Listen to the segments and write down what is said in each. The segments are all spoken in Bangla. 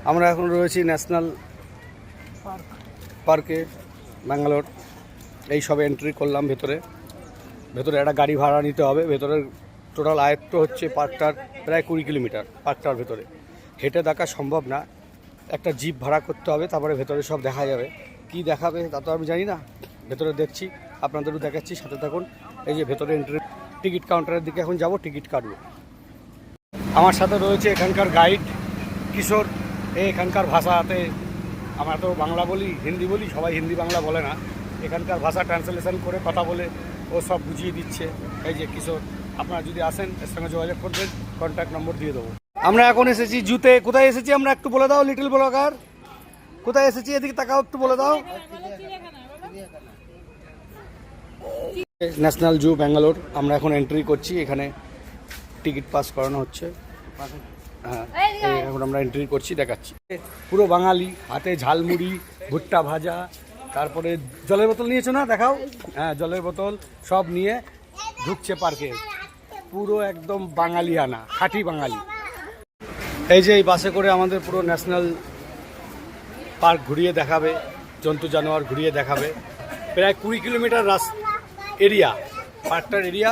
আমরা এখন রয়েছি ন্যাশনাল পার্কে ব্যাঙ্গালোর। এই সবে এন্ট্রি করলাম ভেতরে একটা গাড়ি ভাড়া নিতে হবে। ভেতরের টোটাল আয়ত্ত হচ্ছে পার্কটার প্রায় 20 কিলোমিটার। পার্কটার ভেতরে হেঁটে দেখা সম্ভব না, একটা জিপ ভাড়া করতে হবে, তারপরে ভেতরে সব দেখা যাবে। কি দেখাবে তা তো আমি জানি না, ভেতরে দেখছি, আপনাদেরও দেখাচ্ছি, সাথে থাকুন। এই যে ভেতরে এন্ট্রি, টিকিট কাউন্টারের দিকে এখন যাব, টিকিট কাটবো। আমার সাথে রয়েছে এখানকার গাইড কিশোর। এখানকার ভাষাতে, আমরা তো বাংলা বলি, হিন্দি বলি, সবাই হিন্দি বাংলা বলে না, এখানকার ভাষা ট্রান্সলেশন করে কথা বলে ও সব বুঝিয়ে দিচ্ছে। এই যে কিশোর, আপনারা যদি আসেন এর সঙ্গে যোগাযোগ করবেন, কন্ট্যাক্ট নম্বর দিয়ে দেবো। আমরা এখন এসেছি জুতে। কোথায় এসেছি আমরা একটু বলে দাও লিটল ব্লগার, কোথায় এসেছি? এদিকে তাকাও, একটু বলে দাও। ন্যাশনাল জু ব্যাঙ্গালোর। আমরা এখন এন্ট্রি করছি, এখানে টিকিট পাস করানো হচ্ছে। হ্যাঁ, এখন আমরা এন্ট্রি করছি, দেখাচ্ছি। পুরো বাঙালি, হাতে ঝালমুড়ি, ভুট্টা ভাজা, তারপরে জলের বোতল নিয়েছো না? দেখাও। হ্যাঁ, জলের বোতল সব নিয়ে ঢুকছে পার্কে। পুরো একদম বাঙালিয়ানা, খাঁটি বাঙালি। এই যে এই বাসে করে আমাদের পুরো ন্যাশনাল পার্ক ঘুরিয়ে দেখাবে, জন্তু জানোয়ার ঘুরিয়ে দেখাবে। প্রায় 20 কিলোমিটার এরিয়া, পার্কটার এরিয়া।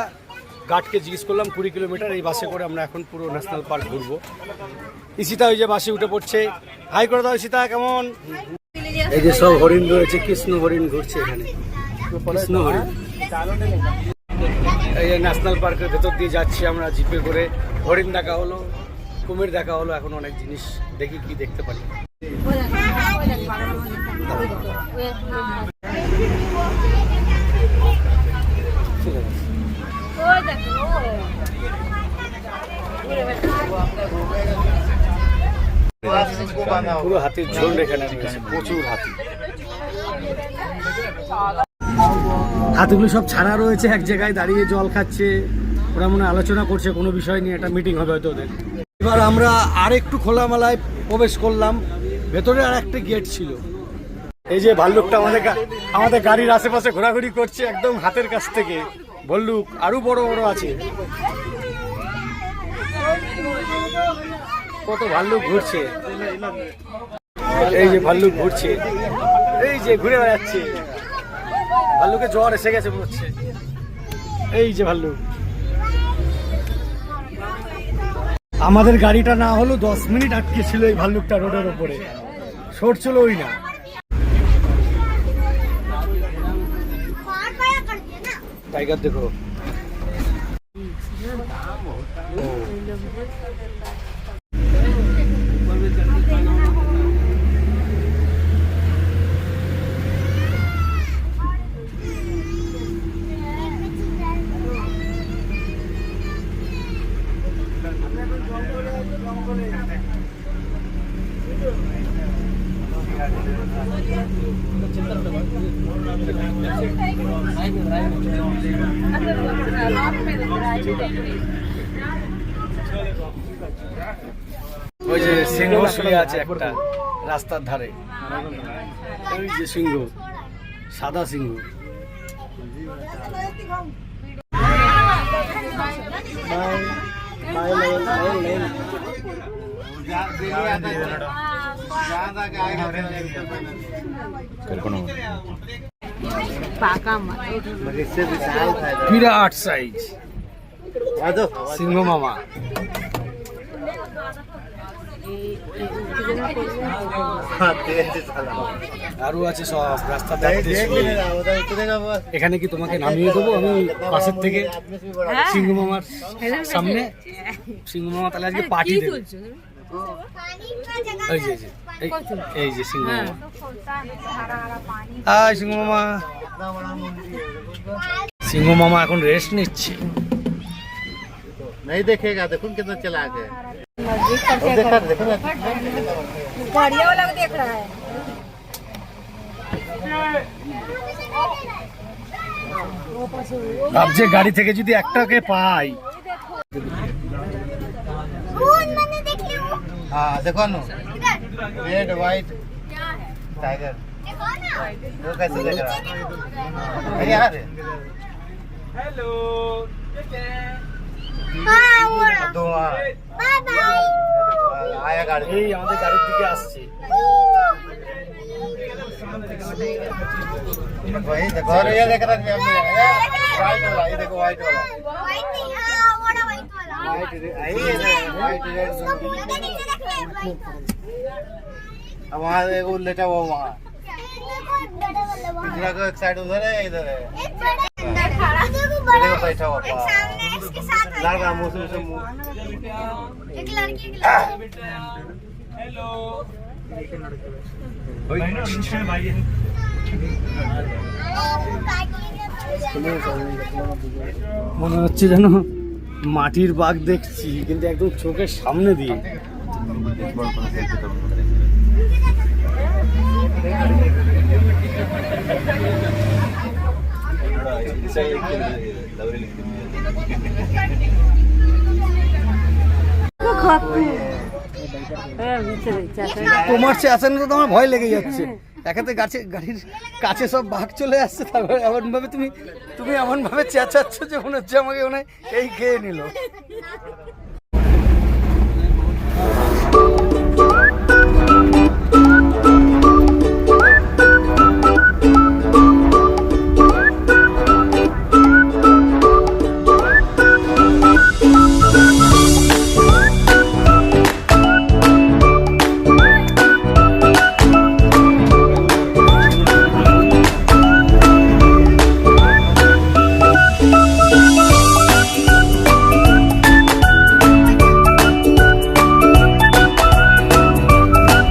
গার্ডকে জিজ্ঞেস করলাম 20 কিলোমিটার। এই বাসে করে আমরা এখন পুরো ন্যাশনাল পার্ক ঘুরবো। ঈশিতা ওই যে বাসে উঠে পড়ছে, হাই করে দাও ঈশিতা, কেমন? এই যে সব হরিণ রয়েছে, কৃষ্ণ হরিণ ঘুরছে এখানে, কৃষ্ণ হরিণ। এই যে ন্যাশনাল পার্কের ভেতর দিয়ে যাচ্ছি আমরা জিপে করে। হরিণ দেখা হলো, কুমির দেখা হলো, এখন অনেক জিনিস দেখি, কি দেখতে পারি। পুরো হাতির ঝুন্ড এখানে রয়েছে, প্রচুর হাতি। হাতিগুলো সব ছাড়া রয়েছে, এক জায়গায় দাঁড়িয়ে জল খাচ্ছে। ওরা মনে আলোচনা করছে কোনো বিষয় নিয়ে, একটা মিটিং হবে হয়তো ওদের। এবার আমরা আর একটু খোলামেলায় প্রবেশ করলাম। ভেতরে আর একটা গেট ছিল। এই যে ভাল্লুকটা আমাদের গাড়ির আশেপাশে ঘোরাঘুরি করছে, একদম হাতের কাছ থেকে। ভাল্লুক আরো বড় বড় আছে, কত ভাল্লুক ঘুরছে। এই যে ভাল্লুক ঘুরছে, এই যে ঘুরে বেড়াচ্ছে। ভাল্লুকে জ্বর এসে গেছে বলছে। এই যে ভাল্লুক। আমাদের গাড়িটা না হলো 10 মিনিট আটকে ছিল এই ভাল্লুকটা রোডের ওপরে, সরছিলই না। টাইগার দেখো। ওই যে সিংহ শুয়ে আছে একটা রাস্তার ধারে, ওই যে সিংহ, সাদা সিংহ। বিরাট সাইজ সিংহ মামা। আরো আছে সব রাস্তাতে। এখানে কি তোমাকে নামিয়ে দেবো আমি পাশের থেকে সিংহ মামার সামনে? সিংহ মামা তাহলে আজকে পার্টি দেবে। এই যে সিংহ মামা। হাই সিংহ মামা। সিংহ মামা এখন রেস্ট নিচ্ছে। नहीं देखेगा, देखो कितना चला गया। गाड़िया वाला देख रहा है। ভাবছে গাড়ি থেকে যদি একটাকে পাই। हाँ देखो ना, रेड व्हाइट टाइगर, वो कैसे देख रहा है यार? Hello, bye bye. आया गाड़ी এই আমাদের গাড়ির দিকে আসছে। वही देखो और ये देख रहा है वाइट वाला ये देखो वाइट वाला व्हाइट नहीं, हाँ वो वाला व्हाइट वाला। वाइट वाइट रेड उसका पूरा तो नीचे देख ले व्हाइट। अब वहाँ एक वो लेटा हुआ वहाँ देखो बड़ा वाला वहाँ। पिछला को एक साइड उधर है इधर है एक बड़ा अंदर खड़ा। देखो बड़ा देखो बैठा हुआ एक सामने है, इसके साथ है। लड़ रहा मुँह से मुँह एक लड़की एक लड़की। মনে হচ্ছে যেন মাটির বাঘ দেখছি, কিন্তু একদম চোখের সামনে দিয়ে। তোমার চেঁচানো তো তোমার ভয় লেগে যাচ্ছে। একাতে গাড়ির কাছে সব বাঘ চলে আসছে, তারপরে এমন ভাবে তুমি এমন ভাবে চেঁচাচ্ছ যে মনে হচ্ছে আমাকে মনে হয় এই খেয়ে নিল।